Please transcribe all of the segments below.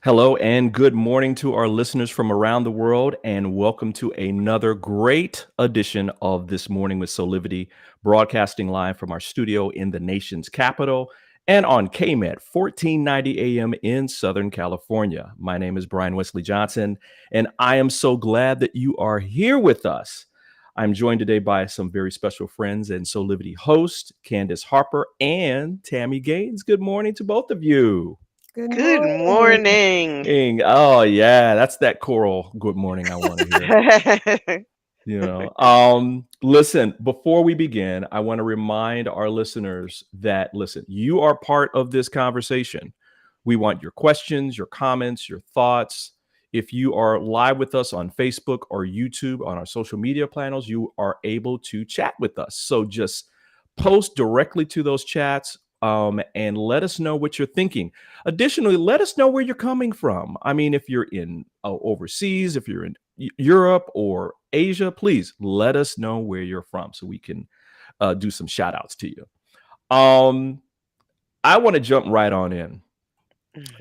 Hello and good morning to our listeners from around the world, and welcome to another great edition of This Morning with Soulivity, broadcasting live from our studio in the nation's capital and on KMET 1490 AM in Southern California. My name is Brian Wesley Johnson, and I am so glad that you are here with us. I'm joined today by some very special friends and Soulivity host, Candice Harper and Tami Gaines. Good morning to both of you. Good Good morning. morning. Oh yeah, that's that choral good morning I want to hear. Listen, before we begin, I want to remind our listeners that listen, you are part of this conversation. We want your questions, your comments, your thoughts. If you are live with us on Facebook or YouTube on our social media channels, you are able to chat with us. So just post directly to those chats and let us know what you're thinking. Additionally, let us know where you're coming from. I mean, if you're in overseas, if you're in Europe or Asia, please let us know where you're from so we can do some shout outs to you. I want to jump right on in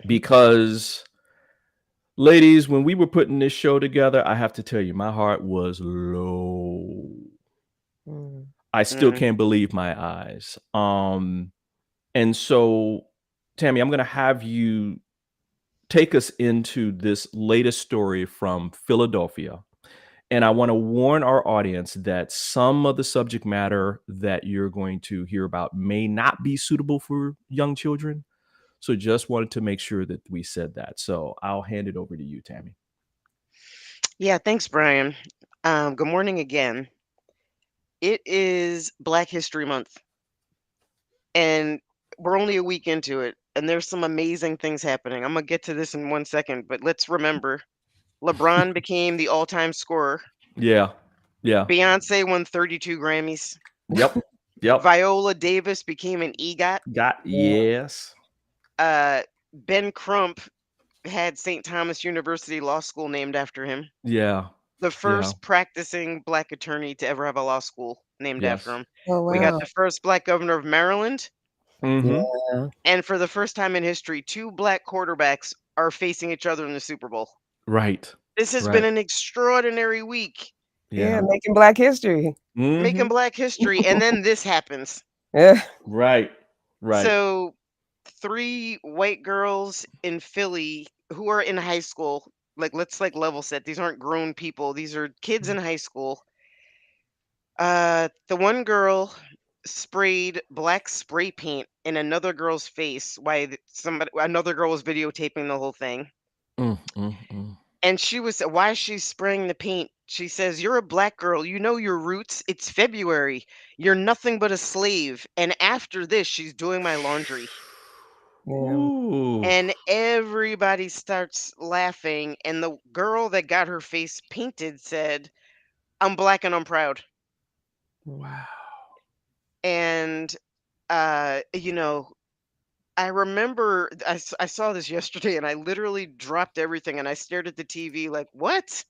because, ladies, when we were putting this show together, I have to tell you, my heart was low. Mm. I still can't believe my eyes. And so, Tami, I'm going to have you take us into this latest story from Philadelphia. And I want to warn our audience that some of the subject matter that you're going to hear about may not be suitable for young children. So just wanted to make sure that we said that. So I'll hand it over to you, Tami. Yeah, thanks, Brian. Good morning again. It is Black History Month, and we're only a week into it, and there's some amazing things happening. I'm gonna get to this in 1 second, but let's remember LeBron became the all-time scorer. Yeah. Yeah. Beyonce won 32 Grammys. Yep. Yep. Viola Davis became an EGOT. Yes. Ben Crump had St. Thomas University Law School named after him. Yeah. The Yeah. first practicing Black attorney to ever have a law school named after Yes. him. Oh, We got wow. the first Black governor of Maryland, Mm-hmm. Yeah. and for the first time in history, two Black quarterbacks are facing each other in the Super Bowl. Right. This has been Right. an extraordinary week, Yeah, Yeah. making Black history. making Mm-hmm. Black history, and then this happens. Yeah. Right. Right. So, three white girls in Philly who are in high school. Like, let's level set. These aren't grown people. These are kids in high school. The one girl sprayed black spray paint in another girl's face while another girl was videotaping the whole thing. Mm, mm, mm. And she was why she's spraying the paint. She says, "You're a black girl. You know your roots. It's February. You're nothing but a slave." And after this, she's doing my laundry. Yeah. Ooh. And everybody starts laughing. And the girl that got her face painted said, "I'm black and I'm proud." Mm. Wow. And you know, I remember I saw this yesterday and I literally dropped everything and I stared at the TV like, "What?"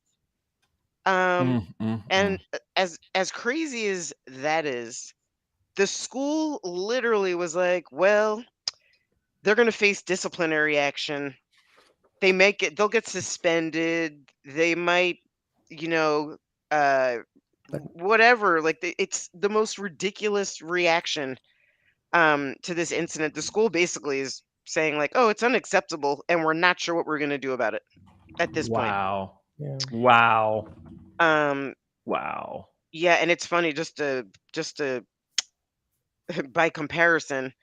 Um, Mm, mm, and mm. as crazy as that is, the school literally was like, "Well, they're going to face disciplinary action. They'll get suspended. They might, you know, uh whatever." Like it's the most ridiculous reaction to this incident. The school basically is saying like, "Oh, it's unacceptable and we're not sure what we're going to do about it at this point." Wow. Yeah. Wow. Um Wow. yeah, and it's funny just to by comparison,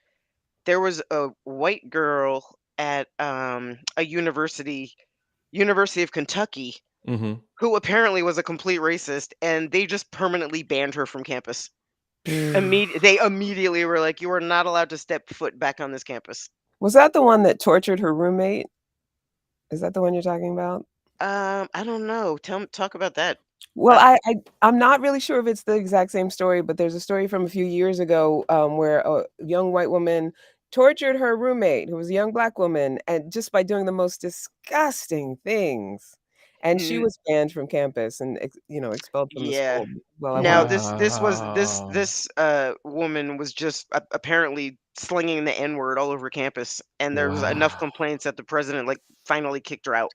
there was a white girl at a University of Kentucky, Mhm. who apparently was a complete racist, and they just permanently banned her from campus. Mm. They immediately were like, "You are not allowed to step foot back on this campus." Was that the one that tortured her roommate? Is that the one you're talking about? I don't know. Talk about that. Well, I, I'm not really sure if it's the exact same story, but there's a story from a few years ago, where a young white woman tortured her roommate, who was a young black woman, and just by doing the most disgusting things. And she was banned from campus and expelled from the Yeah. school. Well, I Now won't. this woman was just apparently slinging the N-word all over campus, and there was enough Wow. complaints that the president like finally kicked her out,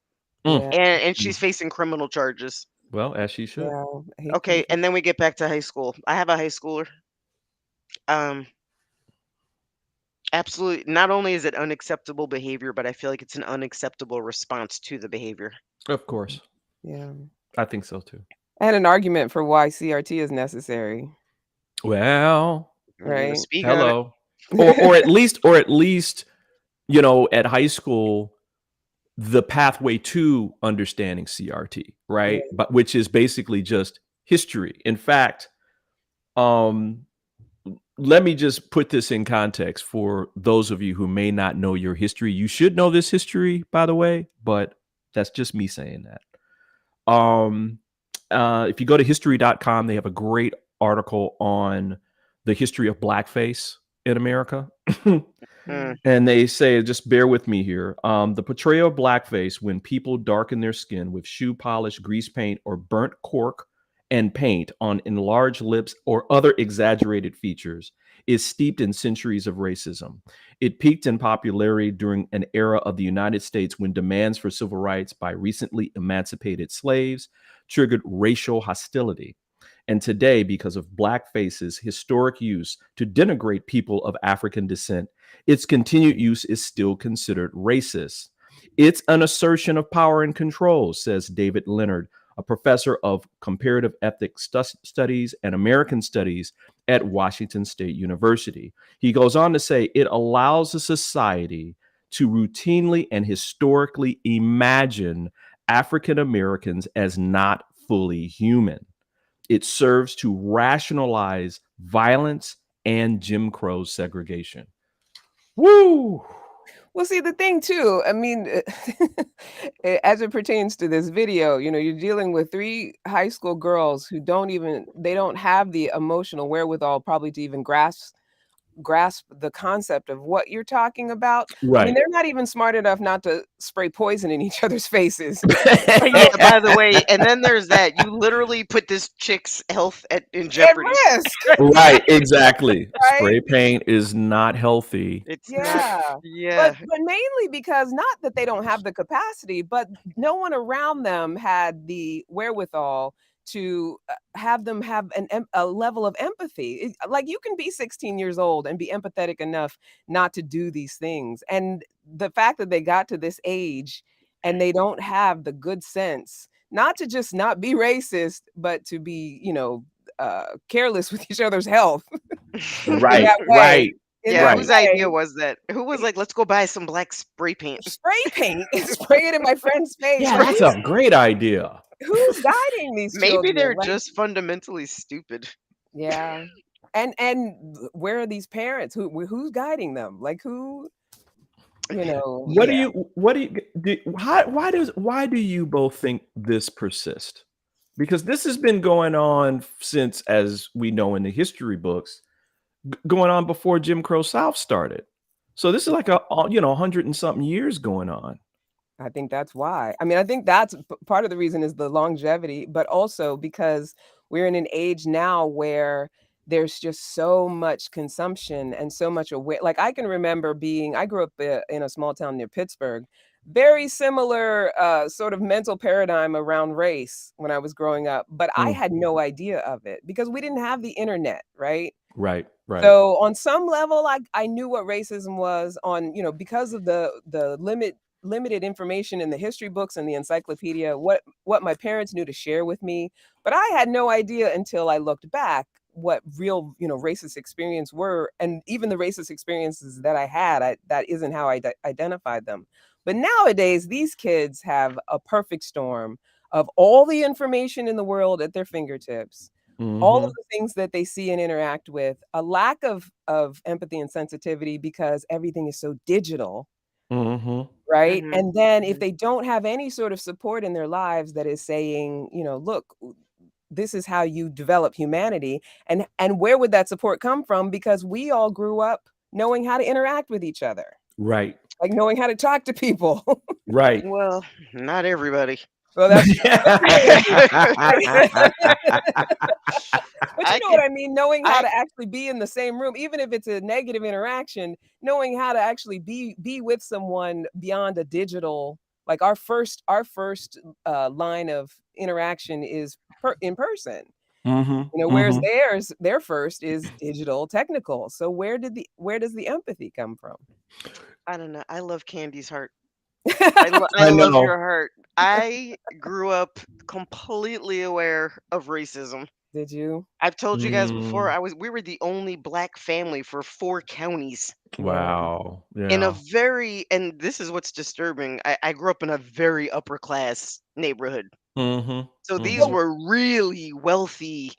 Mm. Yeah, and she's facing criminal charges. Well, as she should. yeah. I hate Okay, criminal. and then we get back to high school. I have a high schooler. Um, Absolutely. Not only is it unacceptable behavior, but I feel like it's an unacceptable response to the behavior. Of course. Yeah. I think so too. I had an argument for why CRT is necessary, Well, right? Speak on it. hello. Or at least, at high school, the pathway to understanding CRT, right? Yeah. But which is basically just history. In fact, let me just put this in context for those of you who may not know your history. You should know this history, by the way, but that's just me saying that. If you go to history.com, they have a great article on the history of blackface in America. And they say, just bear with me here. The portrayal of blackface when people darken their skin with shoe polish, grease paint, or burnt cork and paint on enlarged lips or other exaggerated features is steeped in centuries of racism. It peaked in popularity during an era of the United States when demands for civil rights by recently emancipated slaves triggered racial hostility. And today, because of blackface's historic use to denigrate people of African descent, its continued use is still considered racist. It's an assertion of power and control, says David Leonard, a professor of comparative ethnic studies and American studies at Washington State University. He goes on to say it allows a society to routinely and historically imagine African Americans as not fully human. It serves to rationalize violence and Jim Crow segregation. Woo! Well, see, the thing too, I mean, as it pertains to this video, you're dealing with 3 high school girls who they don't have the emotional wherewithal probably to even grasp the concept of what you're talking about. I mean, Right. they're not even smart enough not to spray poison in each other's faces. Yeah, by the way, and then there's that. You literally put this chick's health in At jeopardy. risk, Right, exactly. right? Spray paint is not healthy. It's Yeah. yeah. But mainly because not that they don't have the capacity, but no one around them had the wherewithal to have them have a level of empathy. Like you can be 16 years old and be empathetic enough not to do these things. And the fact that they got to this age and they don't have the good sense, not to just not be racist, but to be, careless with each other's health. Right, that way. right. Yeah, Right. whose idea was that? Who was like, let's go buy some black spray paint? Spray paint and spray it in my friend's face. Yeah, that's a great idea. Who's guiding these Maybe children? they're Like, just fundamentally stupid. yeah. And where are these parents? Who's guiding them? Like who, What yeah. why do you both think this persists? Because this has been going on since, as we know in the history books, going on before Jim Crow South started. So this is like 100 and something years going on. I think that's why. I mean, I think that's part of the reason is the longevity, but also because we're in an age now where there's just so much consumption and so much aware. Like I can remember I grew up in a small town near Pittsburgh, very similar sort of mental paradigm around race when I was growing up, but I had no idea of it because we didn't have the internet, right? Right. So on some level, I knew what racism was because of the limited information in the history books and the encyclopedia, what my parents knew to share with me. But I had no idea until I looked back what real, racist experience were. And even the racist experiences that I had, that isn't how I identified them. But nowadays, these kids have a perfect storm of all the information in the world at their fingertips. All of the things that they see and interact with, a lack of empathy and sensitivity because everything is so digital, right? Mhm. And then if they don't have any sort of support in their lives that is saying, look, this is how you develop humanity, and where would that support come from? Because we all grew up knowing how to interact with each other, Right. like knowing how to talk to people. Right. Well, not everybody. Well, that's but I you know could what I mean, knowing how I to actually be in the same room, even if it's a negative interaction, knowing how to actually be with someone beyond a digital, like our first line of interaction is in person. Mhm, You know, whereas mhm. their first is digital, technical. So where does the empathy come from? I don't know. I love Candy's heart. I I love know. your heart. I grew up completely aware of racism. Did you? I've told you guys before, Mm, we were the only black family for 4 counties Yeah. wow. in a Yeah. very and this is what's disturbing. I grew up in a very upper class neighborhood. Mhm, So these mhm, Well, were really wealthy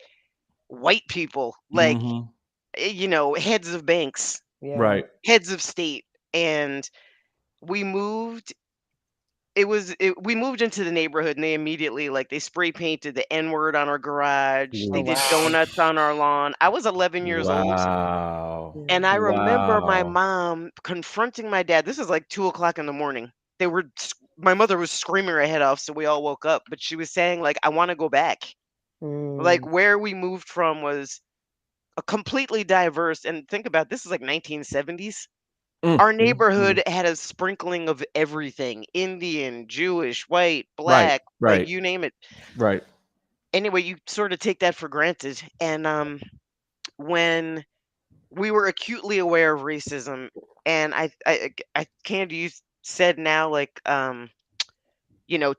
white people, like, mhm. heads of banks, yeah. Right. heads of state. And we moved we moved into the neighborhood and they immediately like they spray painted the N-word on our garage. Oh, They did wow. donuts on our lawn. I was 11 years old. Wow. Yeah. And I remember my Wow. mom confronting my dad. This is like 2 o'clock in the morning. My mother was screaming her head off, so we all woke up. But she was saying, like, I want to go back. Like Mm. where we moved from was a completely diverse, and think about this is like 1970s. Mm, Our mm, mm. neighborhood had a sprinkling of everything: Indian, Jewish, white, Right, black, like right, you name it. right. Anyway, you sort of take that for granted. And when we were acutely aware of racism, and Candy, you said now, like,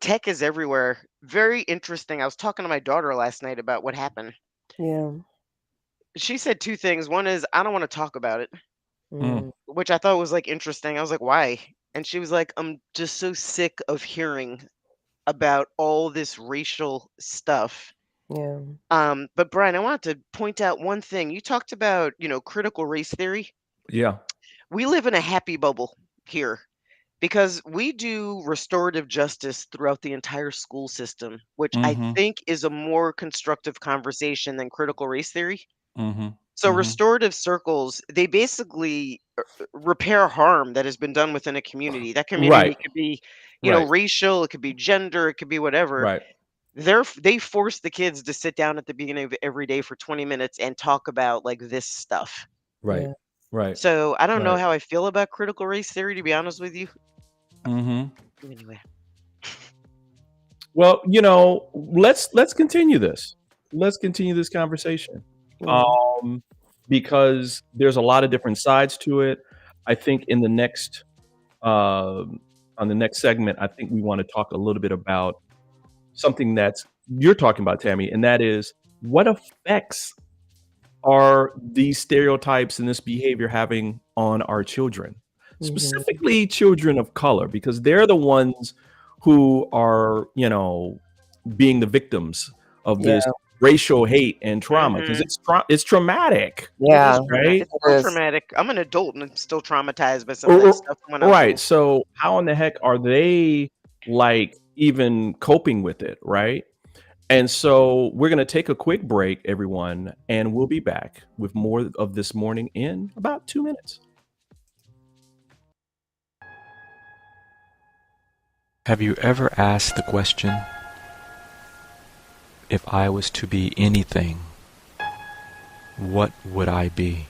tech is everywhere. Very interesting. I was talking to my daughter last night about what happened. Yeah. She said 2 things. One is, "I don't wanna talk about it," Mm, Mm. which I thought was, like, interesting. I was like, "Why?" And she was like, "I'm just so sick of hearing about all this racial stuff." Yeah. But Brian, I wanted to point out one thing. You talked about, critical race theory. yeah. We live in a happy bubble here because we do restorative justice throughout the entire school system, which I Mhm, think is a more constructive conversation than critical race theory. mhm, So mhm. restorative circles, they basically repair harm that has been done within a community. That Right, community could be, right, racial, it could be gender, it could be whatever. right, They force the kids to sit down at the beginning of every day for 20 minutes and talk about like this stuff. right, Yeah. right, So I don't know right. how I feel about critical race theory, to be honest with you. Mhm. Anyway. Well, let's continue this. Let's continue this conversation. Yeah. Um, because there's a lot of different sides to it. I think in the next on the next segment, I think we want to talk a little bit about something that's you're talking about, Tami, and that is what effects are these stereotypes and this behavior having on our children, Mhm. specifically children of color, because they're the ones who are, being the victims of Yeah. this racial hate and trauma because Mhm. it's traumatic, It is Yeah. right? traumatic. It It's still is. traumatic. I'm an adult and I'm still traumatized by some of R- that r- stuff from when I was right. little. So how in the heck are they like even coping with it, right? And so we're going to take a quick break, everyone, and we'll be back with more of this morning in about 2 minutes. Have you ever asked the question, if I was to be anything, what would I be?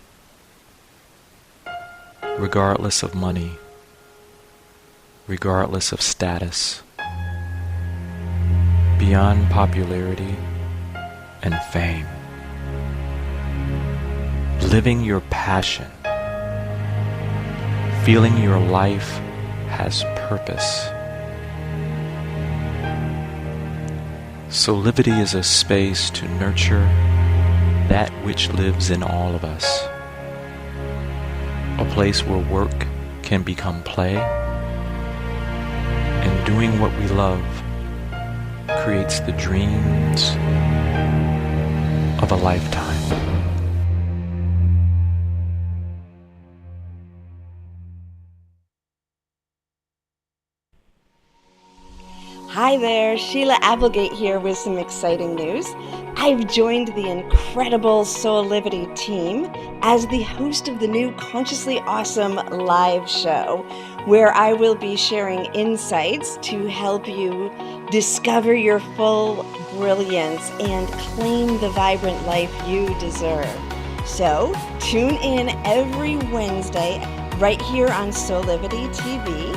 Regardless of money, regardless of status, beyond popularity and fame. Living your passion, feeling your life has purpose. Soulivity is a space to nurture that which lives in all of us. A place where work can become play, and doing what we love creates the dreams of a lifetime. Hi there, Sheila Applegate here with some exciting news. I've joined the incredible Soulivity team as the host of the new Consciously Awesome live show. where I will be sharing insights to help you discover your full brilliance and claim the vibrant life you deserve. So tune in every Wednesday right here on Soulivity TV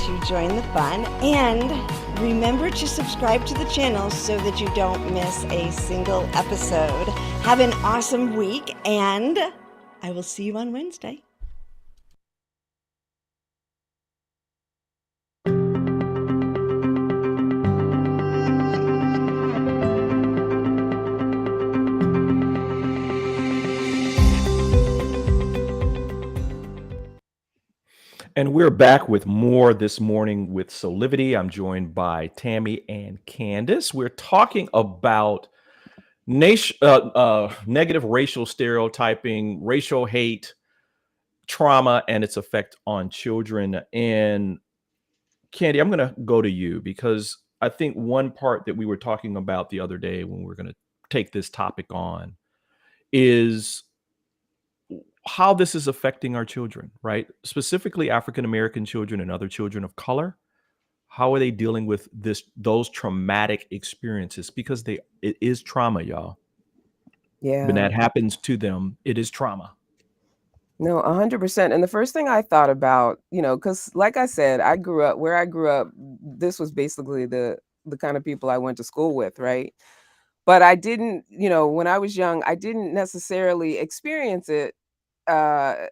to join the fun, and remember to subscribe to the channel so that you don't miss a single episode. Have an awesome week, and I will see you on Wednesday. And we're back with more this morning with Soulivity. I'm joined by Tami and Candice. We're talking about negative racial stereotyping, racial hate, trauma, and its effect on children. And Candy, I'm going to go to you because I think one part that we were talking about the other day when we were going to take this topic on is how this is affecting our children, right? Specifically African-American children and other children of color. How are they dealing with those traumatic experiences? Because it is trauma, y'all. Yeah. When that happens to them, it is trauma. No, 100%. And the first thing I thought about, because like I said, where I grew up, this was basically the kind of people I went to school with, right? But I didn't, when I was young, I didn't necessarily experience it uh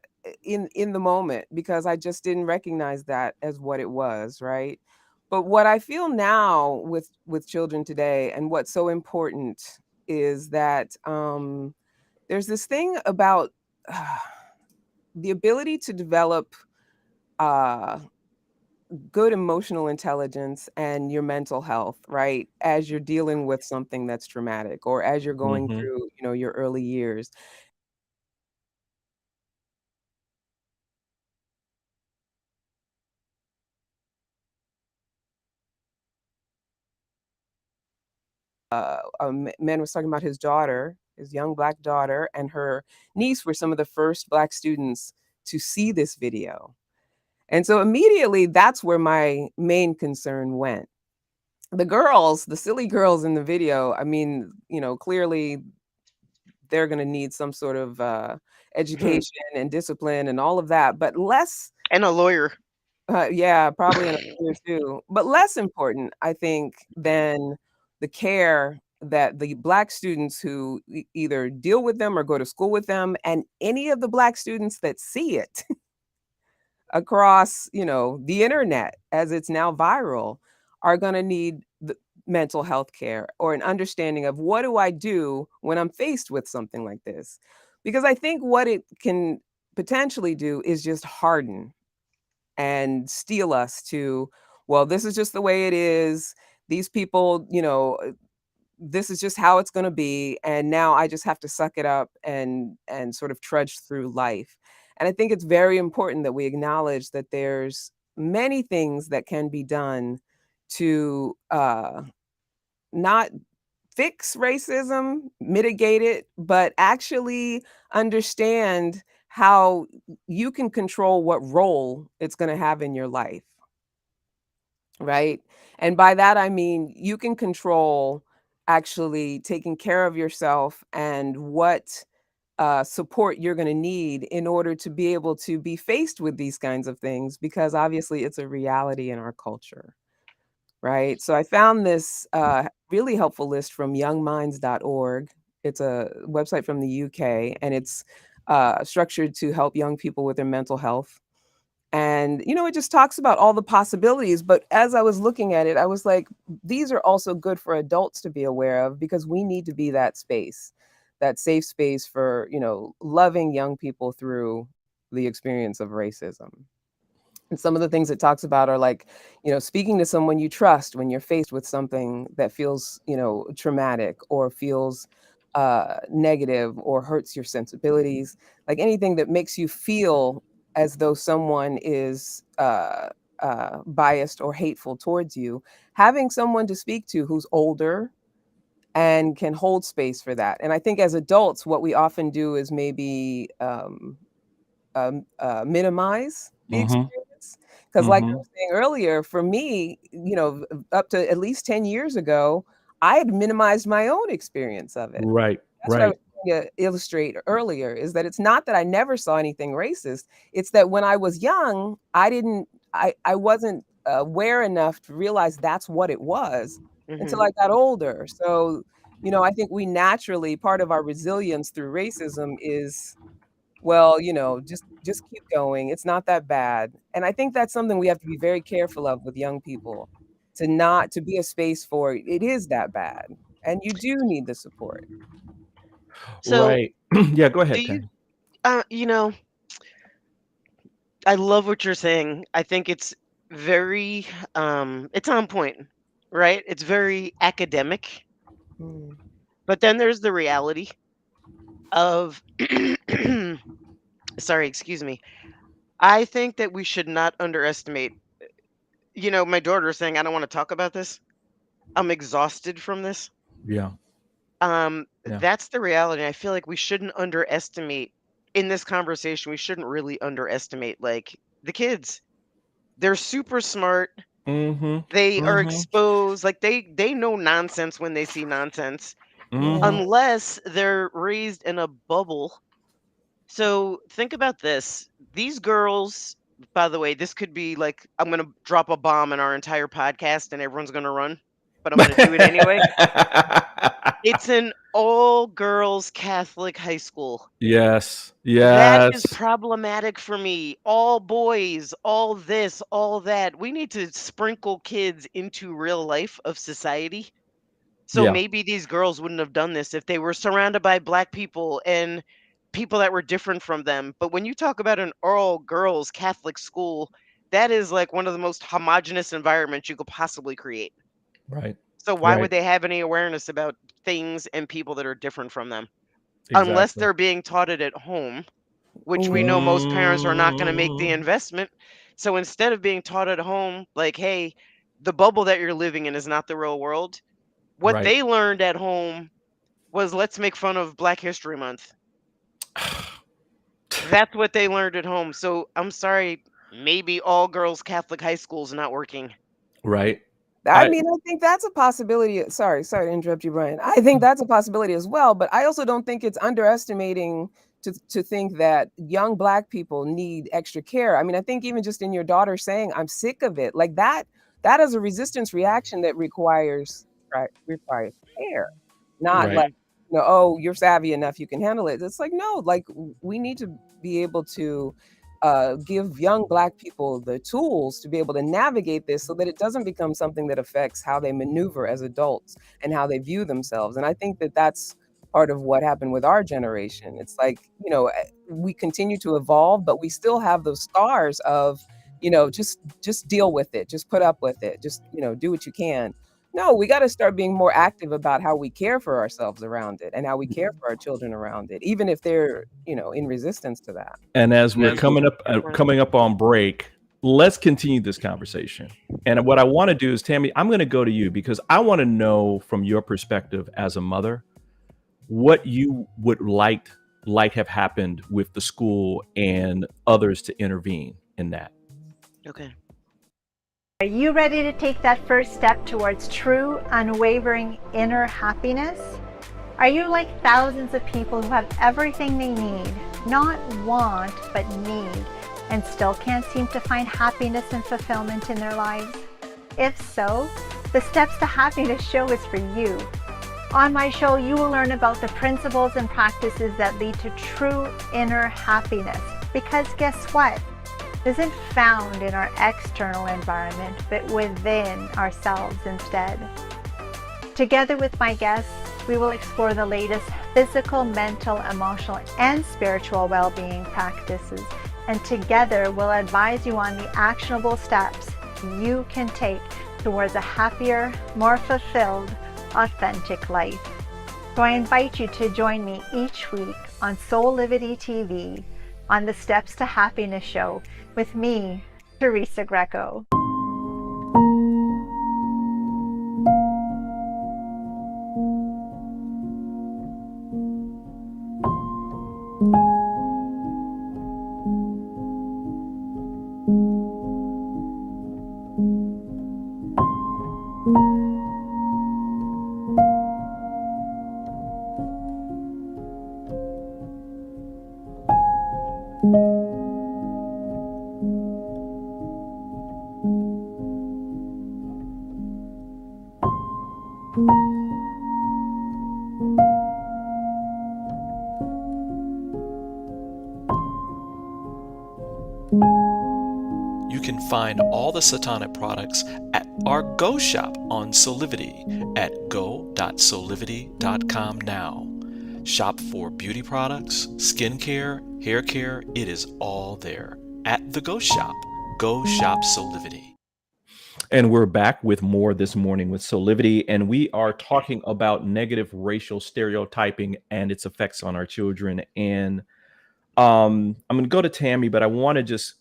in the moment, because I just didn't recognize that as what it was, right? But what I feel now with children today, and what's so important, is that there's this thing about the ability to develop uh good emotional intelligence and your mental health, right, as you're dealing with something that's traumatic, or as you're going Mhm. through your early years. Man was talking about his daughter, his young Black daughter, and her niece were some of the first Black students to see this video. And so immediately, that's where my main concern went. The girls, the silly girls in the video, I mean, clearly they're going to need some sort of education and discipline and all of that, but less. And a lawyer. Yeah, probably in a year too. But less important, I think, than the care that the Black students who either deal with them or go to school with them, and any of the Black students that see it across, the internet, as it's now viral, are going to need the mental health care, or an understanding of, what do I do when I'm faced with something like this? Because I think what it can potentially do is just harden and steel us to, well, this is just the way it is. These people, this is just how it's going to be, and now I just have to suck it up and sort of trudge through life. And I think it's very important that we acknowledge that there's many things that can be done to not fix racism, mitigate it, but actually understand how you can control what role it's going to have in your life, right? And by that, I mean, you can control actually taking care of yourself and what support you're going to need in order to be able to be faced with these kinds of things, because obviously it's a reality in our culture. Right. So I found this really helpful list from youngminds.org. It's a website from the UK, and it's structured to help young people with their mental health. And, it just talks about all the possibilities. But as I was looking at it, I was like, these are also good for adults to be aware of, because we need to be that space, that safe space for, loving young people through the experience of racism. And some of the things it talks about are like, speaking to someone you trust when you're faced with something that feels, traumatic, or feels negative, or hurts your sensibilities, like anything that makes you feel as though someone is biased or hateful towards you. Having someone to speak to who's older and can hold space for that. And I think as adults, what we often do is maybe minimize the Mhm. experience. Because like I Mhm. was saying earlier, for me, up to at least 10 years ago, I had minimized my own experience of it. Right, That's what I right. was trying to illustrate earlier, is that it's not that I never saw anything racist. It's that when I was young, I wasn't aware enough to realize that's what it was until Hmm. I got older. So, I think we naturally, part of our resilience through racism is, well, just keep going. It's not that bad. And I think that's something we have to be very careful of with young people, to be a space for it is that bad. And you do need the support. So Right. Yeah, go do ahead, you, Tam. you know, I love what you're saying. I think it's very, it's on point, right? It's very academic, Mm. but then there's the reality of, sorry, excuse me. I think that we should not underestimate, my daughter is saying, I don't want to talk about this. I'm exhausted from this. Yeah, yeah. That's the reality. I feel like we shouldn't underestimate in this conversation. We shouldn't really underestimate like the kids. They're super smart. Mhm, They are mhm, exposed. Like they know nonsense when they see nonsense, Yeah. mhm. unless they're raised in a bubble. So think about this. These girls, by the way, this could be like I'm gonna drop a bomb in our entire podcast and everyone's gonna run, but I'm gonna do it anyway. It's an all girls Catholic high school. Yes, That is yes. problematic for me. All boys, all this, all that. We need to sprinkle kids into real life of society. So Yeah, maybe these girls wouldn't have done this if they were surrounded by black people and people that were different from them. But when you talk about an all girls Catholic school, that is like one of the most homogenous environments you could possibly create. right, So why would right. they have any awareness about things and people that are different from them? Unless Exactly. they're being taught it at home, which we know Mhm. most parents are not going to make the Mm, investment. So instead of being taught at home, like, hey, the bubble that you're living in is not the real world, what right. they learned at home was let's make fun of Black History Month. That's what they learned at home. So I'm sorry, maybe all girls Catholic high school is not working. Right. I I mean, I think that's a possibility. Sorry to interrupt you, Brian. I think that's a possibility as well, but I also don't think it's underestimating to think that young Black people need extra care. I mean, I think even just in your daughter saying, "I'm sick of it," like that is a resistance reaction that requires care, not like, Mhm. "Oh, you're savvy enough, you can handle it." It's like, no, like we need to be able to give young Black people the tools to be able to navigate this so that it doesn't become something that affects how they maneuver as adults and how they view themselves. And I think that that's part of what happened with our generation. It's like, we continue to evolve, but we still have those scars of, just deal with it, just put up with it, just, do what you can. No, we got to start being more active about how we care for ourselves around it and how we care for our children around it, even if they're, in resistance to that. and as we're That's right. coming up on break, let's continue this conversation. And what I want to do is, Tammy, I'm going to go to you because I want to know from your perspective as a mother what you would like have happened with the school and others to intervene in that. Okay. Are you ready to take that first step towards true, unwavering inner happiness? Are you like thousands of people who have everything they need, not want, but need, and still can't seem to find happiness and fulfillment in their lives? If so, the Steps to Happiness show is for you. On my show, you will learn about the principles and practices that lead to true inner happiness. Because guess what? It isn't found in our external environment, but within ourselves instead. Together with my guests, we will explore the latest physical, mental, emotional, and spiritual well-being practices. And together, we'll advise you on the actionable steps you can take towards a happier, more fulfilled, authentic life. So I invite you to join me each week on Soulivity TV on the Steps to Happiness show with me, Teresa Greco. You can find all the Satonic products at our Go shop on Soulivity at go.soulivity.com now. Shop for beauty products, skincare, hair care. It is all there at the Go shop. Go shop Soulivity. And we're back with more this morning with Soulivity, and we are talking about negative racial stereotyping and its effects on our children. And I'm going to go to Tami, but I want to just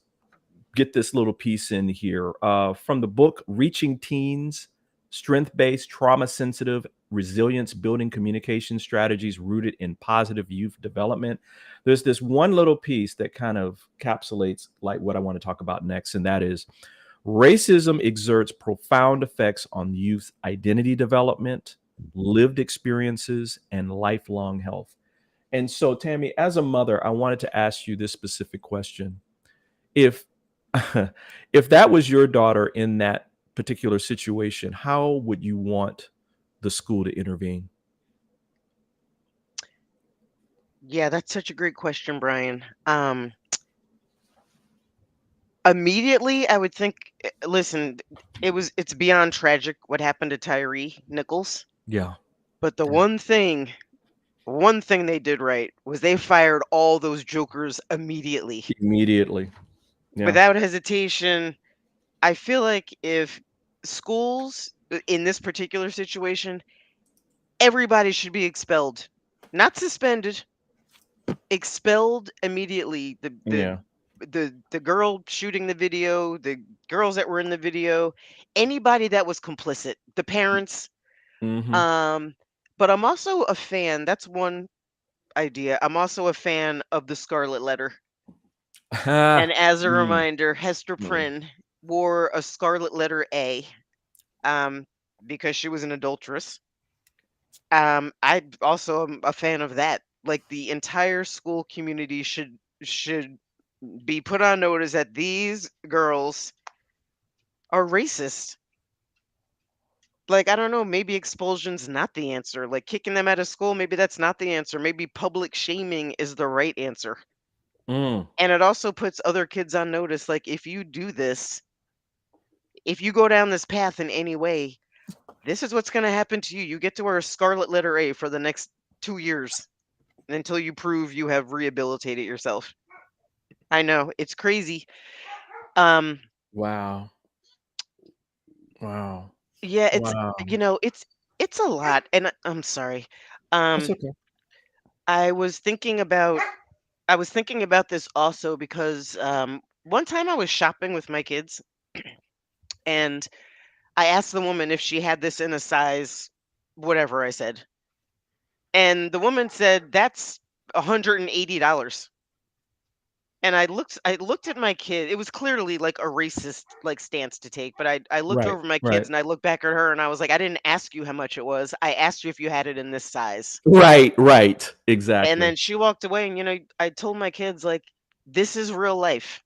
get this little piece in here from the book Reaching Teens: Strength-Based, Trauma-Sensitive, Resilience-Building Communication Strategies Rooted in Positive Youth Development. There's this one little piece that kind of encapsulates like what I want to talk about next, and that is racism exerts profound effects on youth identity development, lived experiences, and lifelong health. And so, Tami, as a mother, I wanted to ask you this specific question. If if that was your daughter in that particular situation, how would you want the school to intervene? Yeah, that's such a great question, Brian. Immediately, I would think, listen, it's beyond tragic what happened to Tyree Nichols. Yeah. But the one thing they did right was they fired all those jokers immediately. Yeah. Without hesitation. I feel like if schools in this particular situation, everybody should be expelled, not suspended, expelled immediately. The girl shooting the video, the girls that were in the video, anybody that was complicit, the parents. But I'm also a fan. That's one idea. I'm also a fan of the Scarlet Letter. And as a reminder, Hester Prynne wore a Scarlet Letter A because she was an adulteress. I also am a fan of that. Like, the entire school community should be put on notice that these girls are racist. Like, I don't know, maybe expulsion's not the answer. Like, kicking them out of school, maybe that's not the answer. Maybe public shaming is the right answer. And it also puts other kids on notice. Like, if you do this, if you go down this path in any way, this is what's going to happen to you. You get to wear a Scarlet Letter A for the next 2 years until you prove you have rehabilitated yourself. I know, it's crazy. Wow. Yeah, it's it's a lot, and I'm sorry. That's okay. I was thinking about this also because one time I was shopping with my kids, and I asked the woman if she had this in a size whatever I said. And the woman said, "That's $180." And I looked at my kid. It was clearly like a racist like stance to take, but I looked over my kids and I looked back at her and I was like, "I didn't ask you how much it was. I asked you if you had it in this size." Right. Exactly. And then she walked away, and I told my kids, like, this is real life.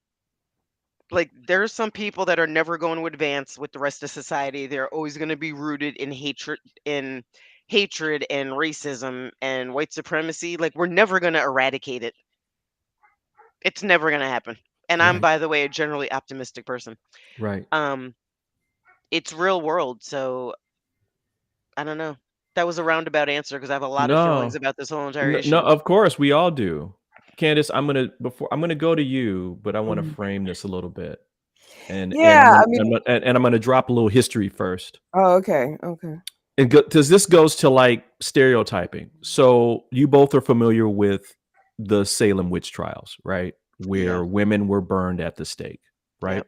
Like, there are some people that are never going to advance with the rest of society. They're always going to be rooted in hatred and racism and white supremacy. Like, we're never going to eradicate it. It's never going to happen. And I'm, by the way, a generally optimistic person. Right. It's real world. So I don't know. That was a roundabout answer because I have a lot of feelings about this whole entire issue. No, of course we all do. Candice, I'm gonna go to you, but I want to frame this a little bit. And I'm gonna drop a little history first. Oh, okay. And this goes to like stereotyping. So you both are familiar with the Salem witch trials, right? Where women were burned at the stake, right? Yep.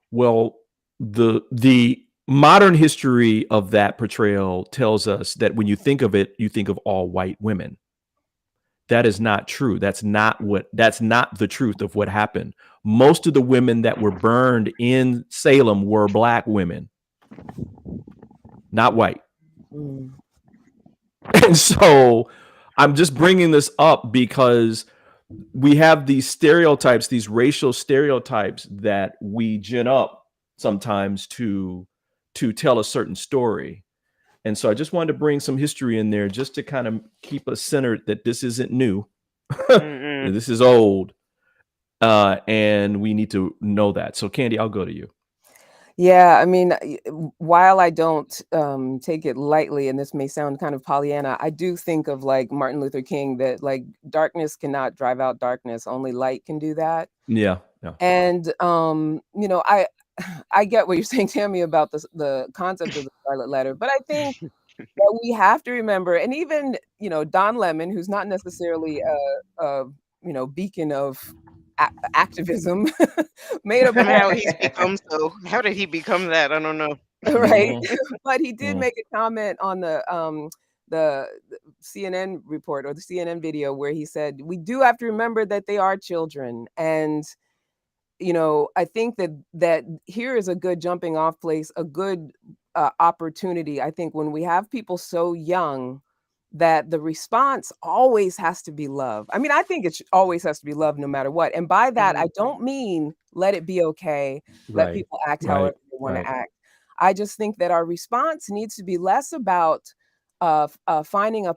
Well, the modern history of that portrayal tells us that when you think of it, you think of all white women. That is not true. That's not the truth of what happened. Most of the women that were burned in Salem were black women. not white. Mm. And so I'm just bringing this up because we have these stereotypes, these racial stereotypes that we gin up sometimes to tell a certain story. And so I just wanted to bring some history in there just to kind of keep us centered that this isn't new. This is old. And we need to know that. So Candy, I'll go to you. Yeah, I mean, while I don't take it lightly, and this may sound kind of Pollyanna, I do think of like Martin Luther King, that like darkness cannot drive out darkness, only light can do that. Yeah. And you know, I get what you're saying, Tami, about the concept of the Scarlet Letter, but I think that we have to remember, and even, you know, Don Lemon, who's not necessarily a you know, beacon of activism, made a Somehow point. he's become so. How did he become that? I don't know. Right. But he did make a comment on the CNN report or the CNN video where he said, we do have to remember that they are children. And, you know, I think that here is a good jumping off place, a good opportunity. I think when we have people so young, that the response always has to be love. I mean, I think it always has to be love no matter what. And by that, I don't mean let it be okay, let people act however they want to act. I just think that our response needs to be less about finding a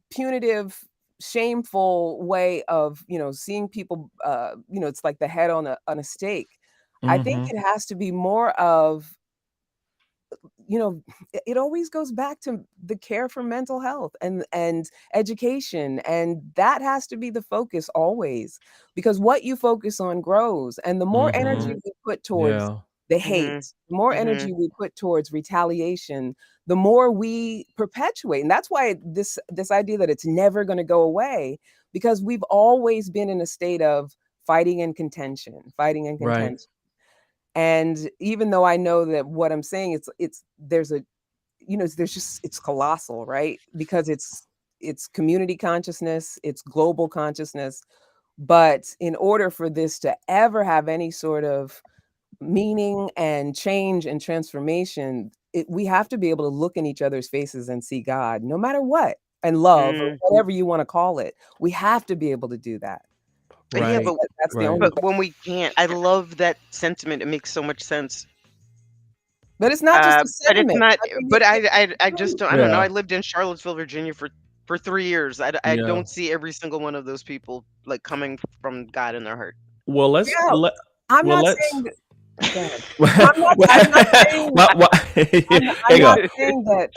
punitive, shameful way of, you know, seeing people, you know, it's like the head on a stake. I think it has to be more of, you know, it always goes back to the care for mental health and education, and that has to be the focus always, because what you focus on grows, and the more energy we put towards the hate, the more energy we put towards retaliation, the more we perpetuate. And that's why this idea that it's never going to go away, because we've always been in a state of fighting and contention. And even though I know that what I'm saying, there's a, you know, it's colossal, right? Because it's community consciousness, it's global consciousness. But in order for this to ever have any sort of meaning and change and transformation, we have to be able to look in each other's faces and see God, no matter what, and love, or whatever you want to call it. We have to be able to do that. Yeah, but That's the only. But when we can't, I love that sentiment. It makes so much sense. But it's not just a But it's sentiment. not. I think But I just don't. I don't know. Yeah. I lived in Charlottesville, Virginia for 3 years. I Yeah. don't see every single one of those people like coming from God in their heart. Well, let's I'm well, not let's saying that.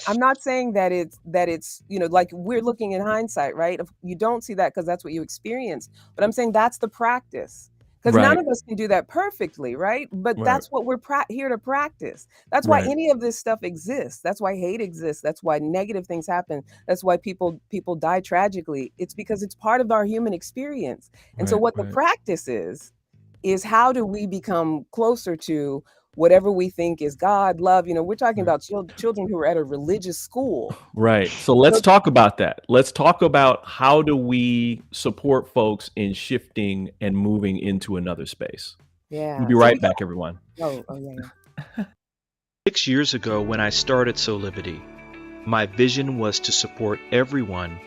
I'm not saying that it's, you know, like we're looking in hindsight, right? You don't see that because that's what you experience. But I'm saying that's the practice. Because none of us can do that perfectly, right? But that's what we're here to practice. That's why any of this stuff exists. That's why hate exists. That's why negative things happen. That's why people die tragically. It's because it's part of our human experience. And so what the practice is how do we become closer to whatever we think is God, love? You know, we're talking about children who are at a religious school. Right. So let's talk about that. Let's talk about how do we support folks in shifting and moving into another space. Yeah. We'll be right back, everyone. Oh yeah. 6 years ago, when I started Soulivity, my vision was to support everyone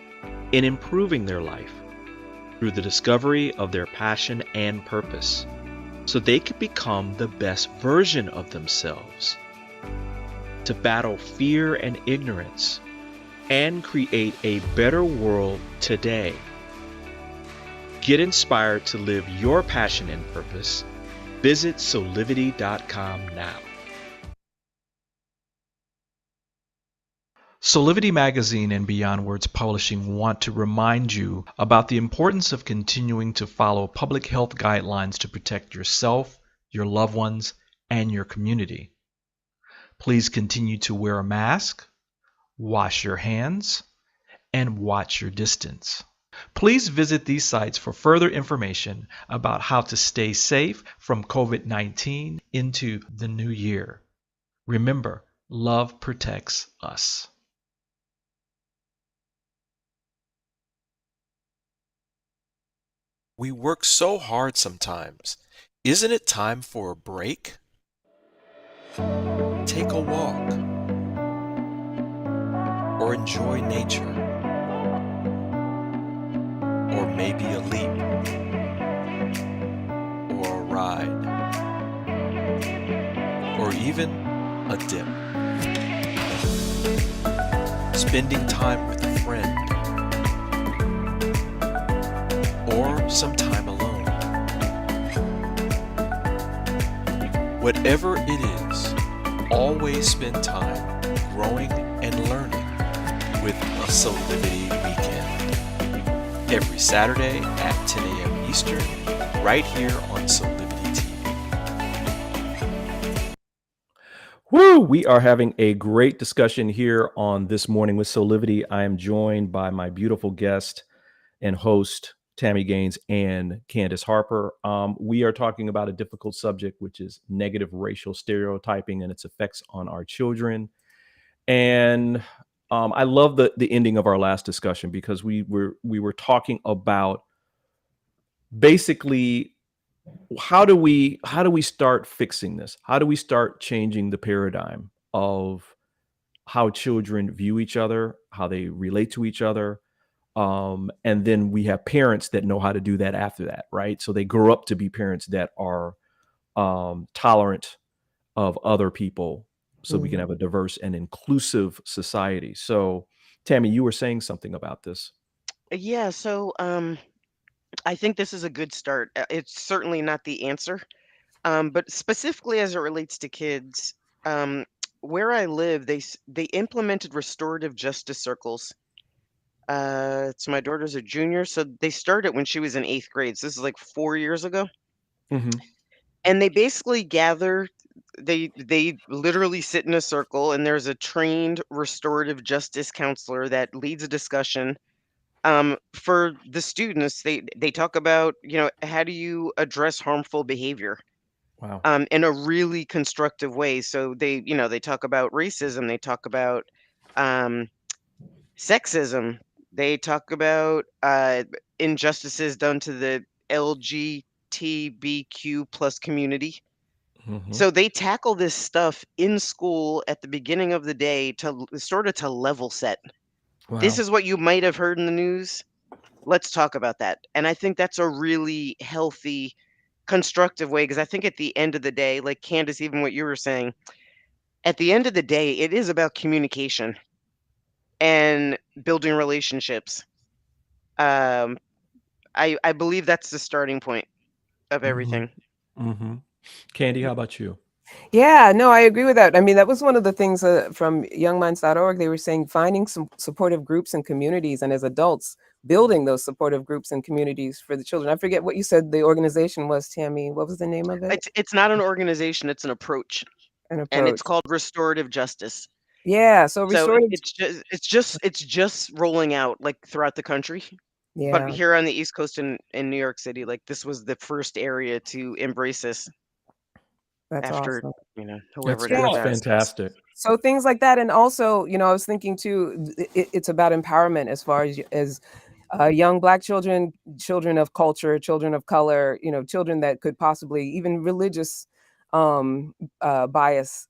in improving their life through the discovery of their passion and purpose, so they could become the best version of themselves, to battle fear and ignorance, and create a better world today. Get inspired to live your passion and purpose. Visit Soulivity.com now. Soulivity Magazine and Beyond Words Publishing want to remind you about the importance of continuing to follow public health guidelines to protect yourself, your loved ones, and your community. Please continue to wear a mask, wash your hands, and watch your distance. Please visit these sites for further information about how to stay safe from COVID-19 into the new year. Remember, love protects us. We work so hard sometimes. Isn't it time for a break? Take a walk. or enjoy nature, or maybe a leap, or a ride, or even a dip. Spending time with a friend, or some time alone. Whatever it is, always spend time growing and learning with a Soulivity weekend. Every Saturday at 10 a.m. Eastern, right here on Soulivity TV. Woo! We are having a great discussion here on This Morning with Soulivity. I am joined by my beautiful guest and host, Tami Gaines and Candice Harper. We are talking about a difficult subject, which is negative racial stereotyping and its effects on our children. And I love the ending of our last discussion, because we were talking about basically how do we start fixing this? How do we start changing the paradigm of how children view each other, how they relate to each other? And then we have parents that know how to do that after that, right? So they grow up to be parents that are tolerant of other people, so we can have a diverse and inclusive society. So, Tami, you were saying something about this. Yeah, so I think this is a good start. It's certainly not the answer, but specifically as it relates to kids, where I live, they implemented restorative justice circles. So my daughter's a junior, so they started when she was in 8th grade. So this is like 4 years ago, Mm-hmm. and they basically gather. They literally sit in a circle, and there's a trained restorative justice counselor that leads a discussion. For the students, they talk about, how do you address harmful behavior Wow. in a really constructive way. So they talk about racism, they talk about um, sexism, they talk about injustices done to the LGBTQ plus community. Mm-hmm. So they tackle this stuff in school at the beginning of the day sort of to level set. Wow. This is what you might have heard in the news. Let's talk about that. And I think that's a really healthy, constructive way, because I think at the end of the day, like Candace, even what you were saying, at the end of the day, it is about communication and building relationships. Um, I believe that's the starting point of everything. Mm-hmm. Candy, how about you? Yeah, no, I agree with that. I mean, that was one of the things from youngminds.org. They were saying finding some supportive groups and communities, and as adults, building those supportive groups and communities for the children. I forget what you said the organization was, Tami. What was the name of it? It's not an organization; it's an approach, An and it's approach. called restorative justice. Yeah, so So restorative. it's just rolling out like throughout the country. But Yeah, here on the East Coast in New York City, like this was the first area to embrace this that's after, awesome. whoever That's did that. fantastic. So things like that, and also, I was thinking too, it's about empowerment as far as young Black children, children of culture, children of color, children that could possibly even religious bias,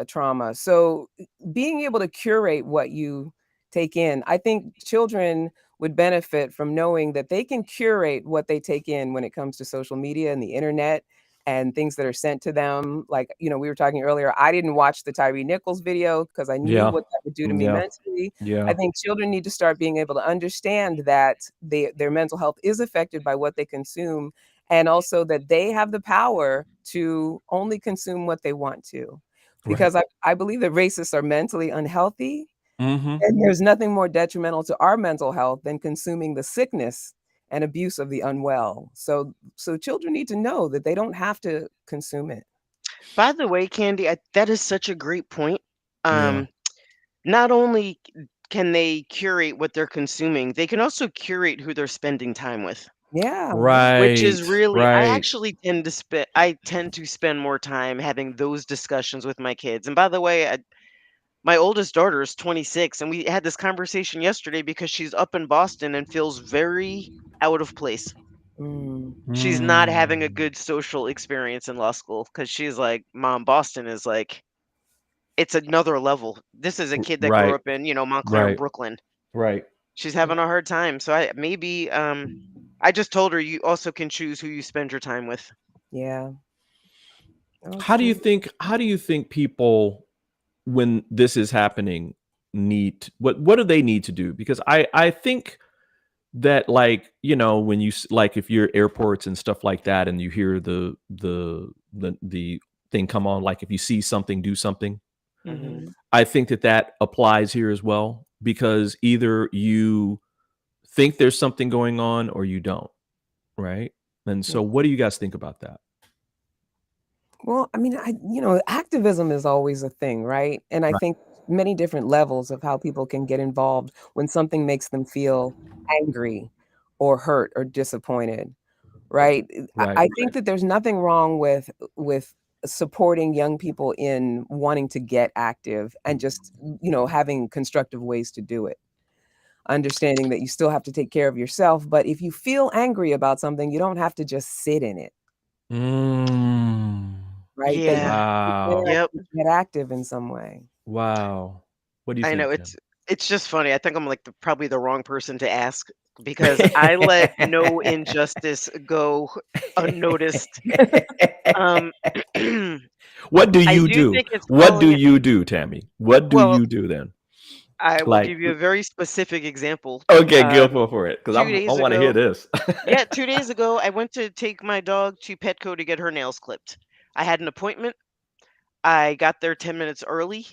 trauma. So being able to curate what you take in, I think children would benefit from knowing that they can curate what they take in when it comes to social media and the internet and things that are sent to them. Like, we were talking earlier, I didn't watch the Tyree Nichols video because I knew Yeah. what that would do to me Yeah. mentally. Yeah. I think children need to start being able to understand that their mental health is affected by what they consume, and also that they have the power to only consume what they want to. Because I believe that racists are mentally unhealthy, Mm-hmm. and there's nothing more detrimental to our mental health than consuming the sickness and abuse of the unwell. So children need to know that they don't have to consume it. By the way, Candy, that is such a great point. Yeah. Not only can they curate what they're consuming, they can also curate who they're spending time with. Yeah. Which is Right. really, I Right. actually tend to spend more time having those discussions with my kids. And by the way, my oldest daughter is 26, and we had this conversation yesterday because she's up in Boston and feels very out of place. Mm. She's not having a good social experience in law school because she's like, Mom, Boston is like it's another level. This is a kid that grew Right. up in, Montclair and Right. Brooklyn. Right. She's having a hard time. So I just told her you also can choose who you spend your time with. Yeah. Oh, How do you true. think people, when this is happening, what do they need to do? Because I think that, like, when like, if you're airports and stuff like that and you hear the thing come on, like if you see something, do something. Mhm. I think that applies here as well, because either you think there's something going on or you don't, right? And so what do you guys think about that? Well, I mean, activism is always a thing, right? And I Right. think many different levels of how people can get involved when something makes them feel angry or hurt or disappointed, right? Right. I think that there's nothing wrong with supporting young people in wanting to get active and just, having constructive ways to do it. Understanding that you still have to take care of yourself, but if you feel angry about something, you don't have to just sit in it. Right? That you Yeah. Wow. Yep. get active in some way. Wow. What do you I know think, it's just funny. I think I'm like probably the wrong person to ask because I let no injustice go unnoticed. Um, What do I you do do? think it's What do calling it. you do, Tammy? What do Well, you do then? I will Like, give you a very specific example. okay, Uh, go for it, because I 2 days want to hear ago, this. yeah, 2 days ago, I went to take my dog to Petco to get her nails clipped. I had an appointment. I got there 10 minutes early.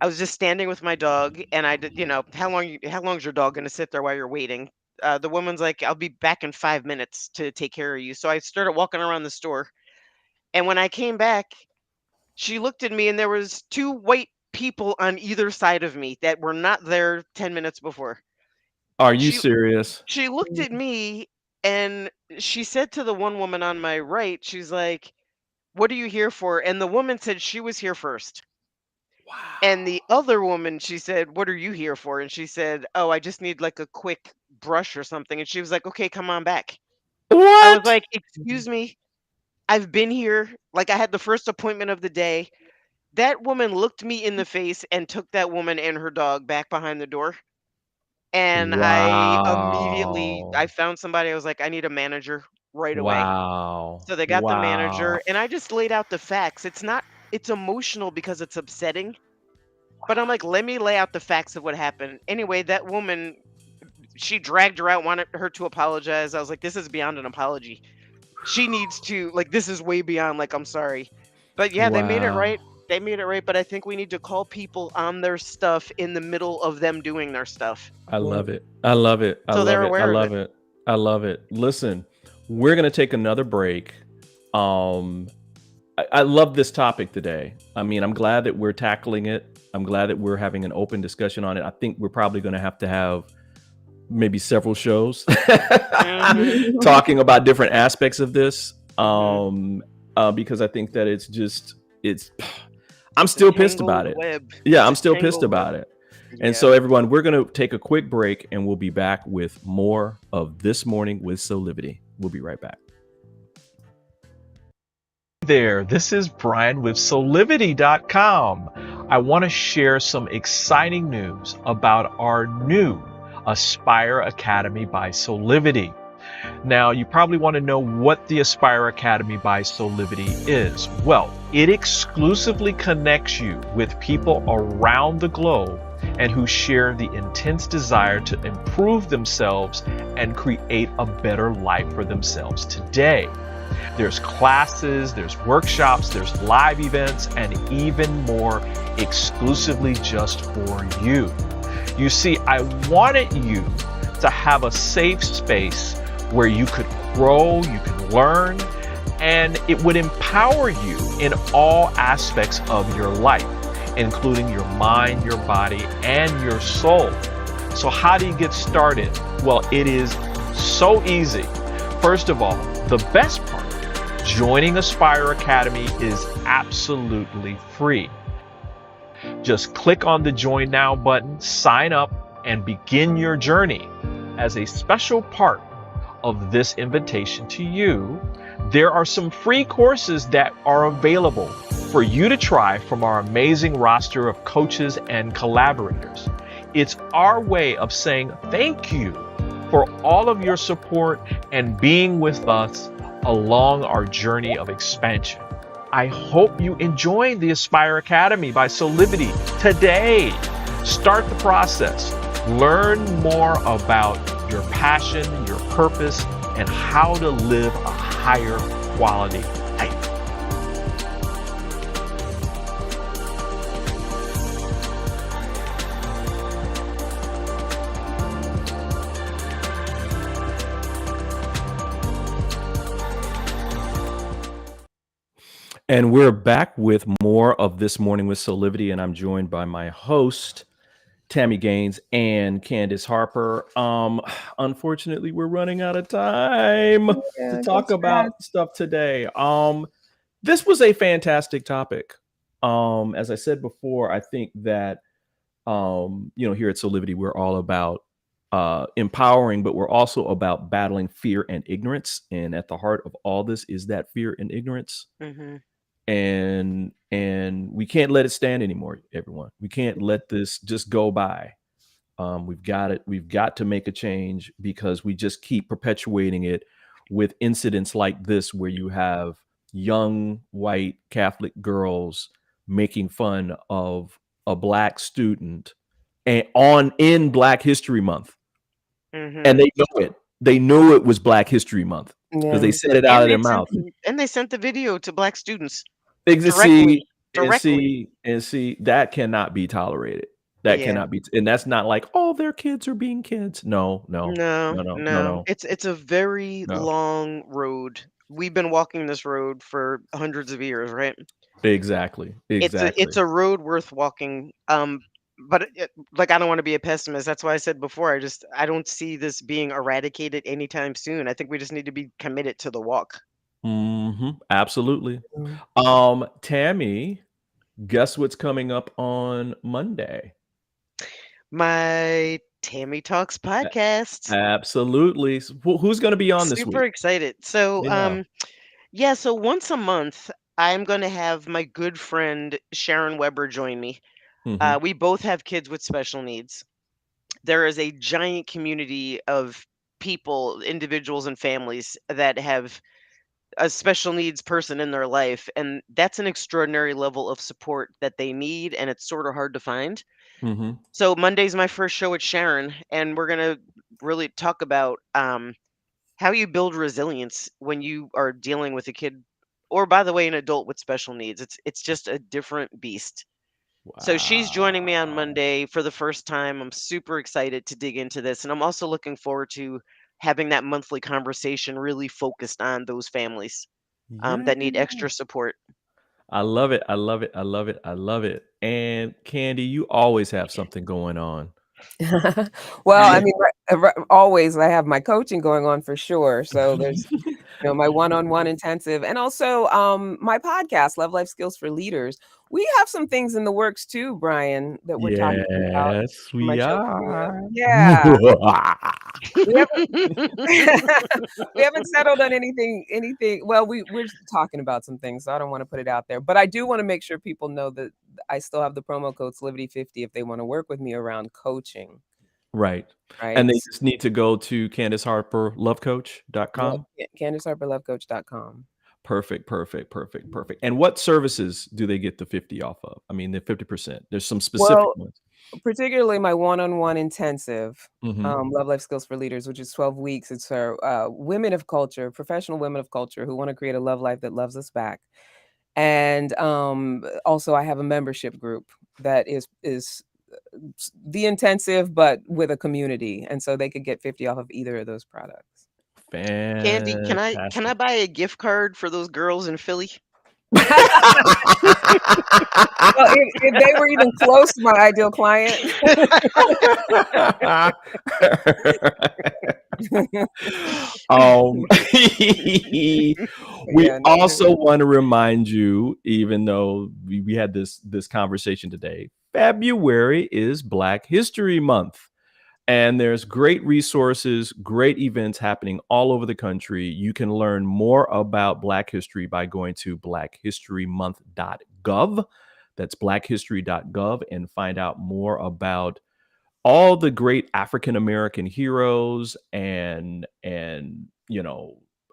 I was just standing with my dog, and I did, how long is your dog going to sit there while you're waiting? The woman's like, I'll be back in 5 minutes to take care of you. So I started walking around the store, and when I came back, she looked at me, and there was two white people on either side of me that were not there 10 minutes before. Are you She serious? she looked at me, and she said to the one woman on my right, she's like, "What are you here for?" And the woman said she was here first. And the other woman, she said, "What are you here for?" And she said, "Oh, I just need like a quick brush or something." And she was like, "Okay, come on back." I was What? like, "Excuse me, I've been here. Like, I had the first appointment of the day." That woman looked me in the face and took that woman and her dog back behind the door. And I Wow. found somebody. I was like, "I need a manager right away." Wow. So they got the Wow. manager, and I just laid out the facts. It's emotional because it's upsetting. But I'm like, let me lay out the facts of what happened. Anyway, that woman, she dragged her out, wanted her to apologize. I was like, this is beyond an apology. She needs to, like, this is way beyond, like, I'm sorry. But yeah, they made it Wow. right. They made it right. But I think we need to call people on their stuff in the middle of them doing their stuff. I love it. I love it. I So they're love it. I aware of love it. it. I love it. Listen, we're going to take another break. I love this topic today. I mean, I'm glad that we're tackling it. I'm glad that we're having an open discussion on it. I think we're probably going to have maybe several shows Mhm. talking about different aspects of this. Mhm. Because I think that I'm It's a still pissed about tangled it. web. Yeah, It's I'm a still pissed tangled about web. it. And so, everyone, we're going to take a quick break, and we'll be back with more of This Morning with Soulivity. We'll be right back. There, this is Brian with Soulivity.com. I want to share some exciting news about our new Aspire Academy by Soulivity. Now, you probably want to know what the Aspire Academy by Soulivity is. Well, it exclusively connects you with people around the globe and who share the intense desire to improve themselves and create a better life for themselves today. There's classes, there's workshops, there's live events, and even more exclusively just for you. You see, I wanted you to have a safe space where you could grow, you could learn, and it would empower you in all aspects of your life, including your mind, your body, and your soul. So how do you get started? Well, it is so easy. First of all, the best part, joining Aspire Academy is absolutely free. Just click on the Join Now button, sign up, and begin your journey. As a special part of this invitation to you, there are some free courses that are available for you to try from our amazing roster of coaches and collaborators. It's our way of saying thank you for all of your support and being with us along our journey of expansion. I hope you enjoyed the Aspire Academy by Soulivity today. Start the process. Learn more about your passion, your purpose, and how to live a higher quality life. And we're back with more of This Morning with Soulivity, and I'm joined by my host, Tami Gaines and Candice Harper. Unfortunately, we're running out of time to talk about stuff today. This was a fantastic topic. As I said before, I think that here at Soulivity, we're all about empowering, but we're also about battling fear and ignorance. And at the heart of all this is that fear and ignorance. Mm-hmm. And we can't let it stand anymore, everyone. We can't let this just go by. We've got to make a change, because we just keep perpetuating it with incidents like this, where you have young white Catholic girls making fun of a Black student in Black History Month. Mm-hmm. And they know it. They knew it was Black History Month, because they said it out of their mouth. And they sent the video to Black students. Directly. Directly. And see, that cannot be tolerated. That cannot be, and that's not like, oh, their kids are being kids. No. It's a very long road. We've been walking this road for hundreds of years, right? Exactly. It's a road worth walking. But I don't want to be a pessimist. That's why I said before, I don't see this being eradicated anytime soon. I think we just need to be committed to the walk. Absolutely. Tami, guess what's coming up on Monday? My Tami Talks podcast. Absolutely. Who's going to be on this week? Super excited. So, so once a month, I'm going to have my good friend Sharon Weber join me. We both have kids with special needs. There is a giant community of people, individuals, and families that have a special needs person in their life, and that's an extraordinary level of support that they need, and it's sort of hard to find. So Monday's my first show with Sharon, and we're gonna really talk about how you build resilience when you are dealing with a kid, or by the way, an adult with special needs. It's just a different beast. Wow. So she's joining me on Monday for the first time. I'm super excited to dig into this, and I'm also looking forward to having that monthly conversation really focused on those families that need extra support. I love it. And Candy, you always have something going on. Well, I mean, always I have my coaching going on for sure. So there's, my one-on-one intensive, and also my podcast, Love Life Skills for Leaders. We have some things in the works too, Brian, that we're talking about. Yes, we are. Yeah. we haven't settled on anything. Well, we're talking about some things, so I don't want to put it out there. But I do want to make sure people know that I still have the promo code Soulivity50 if they want to work with me around coaching. Right. And they just need to go to CandiceHarperLoveCoach.com. CandiceHarperLoveCoach.com. Perfect. And what services do they get the 50 off of? I mean, the 50%. There's some specific ones. Particularly my one-on-one intensive, Love Life Skills for Leaders, which is 12 weeks. It's for women of culture, professional women of culture who want to create a love life that loves us back. And also I have a membership group that is the intensive, but with a community. And so they could get 50 off of either of those products. Candy, can I buy a gift card for those girls in Philly? Well, if they were even close to my ideal client. We also want to remind you, even though we had this conversation today, February is Black History Month. And there's great resources, great events happening all over the country. You can learn more about Black history by going to blackhistorymonth.gov. blackhistory.gov. That's blackhistory.gov, and find out more about all the great African American heroes and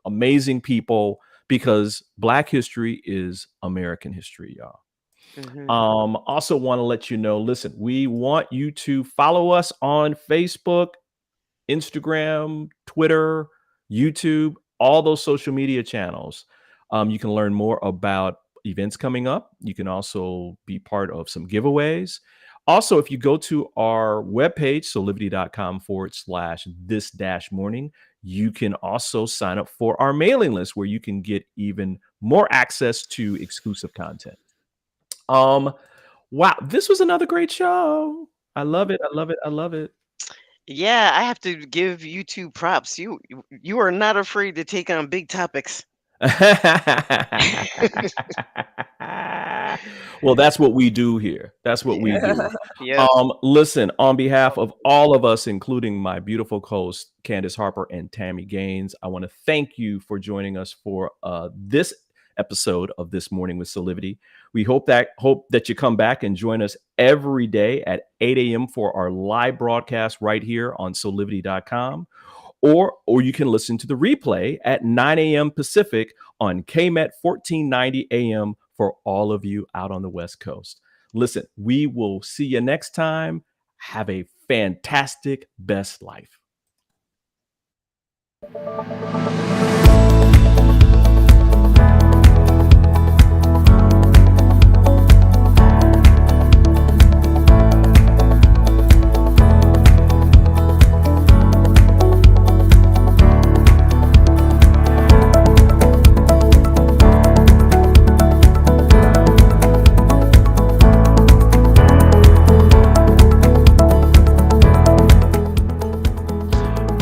amazing people, because Black history is American history, y'all. Also want to let you know, listen, we want you to follow us on Facebook, Instagram, Twitter, YouTube, all those social media channels. You can learn more about events coming up. You can also be part of some giveaways. Also, if you go to our webpage, soulivity.com/this-morning, you can also sign up for our mailing list, where you can get even more access to exclusive content. Wow, this was another great show. I love it. I love it. I love it. Yeah, I have to give you two props. You are not afraid to take on big topics. Well, that's what we do here. That's what we do. Yes. Listen, on behalf of all of us, including my beautiful co-hosts, Candice Harper and Tami Gaines, I want to thank you for joining us for this episode of This Morning with Soulivity. We hope that you come back and join us every day at 8 a.m. for our live broadcast right here on soulivity.com. Or you can listen to the replay at 9 a.m. Pacific on KMET 1490 AM for all of you out on the West Coast. Listen, we will see you next time. Have a fantastic best life.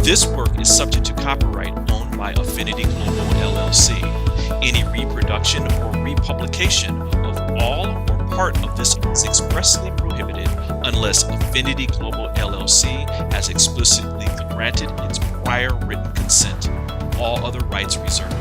This work is subject to copyright owned by Affinity Global LLC. Any reproduction or republication of all or part of this is expressly prohibited unless Affinity Global LLC has explicitly granted its prior written consent. All other rights reserved.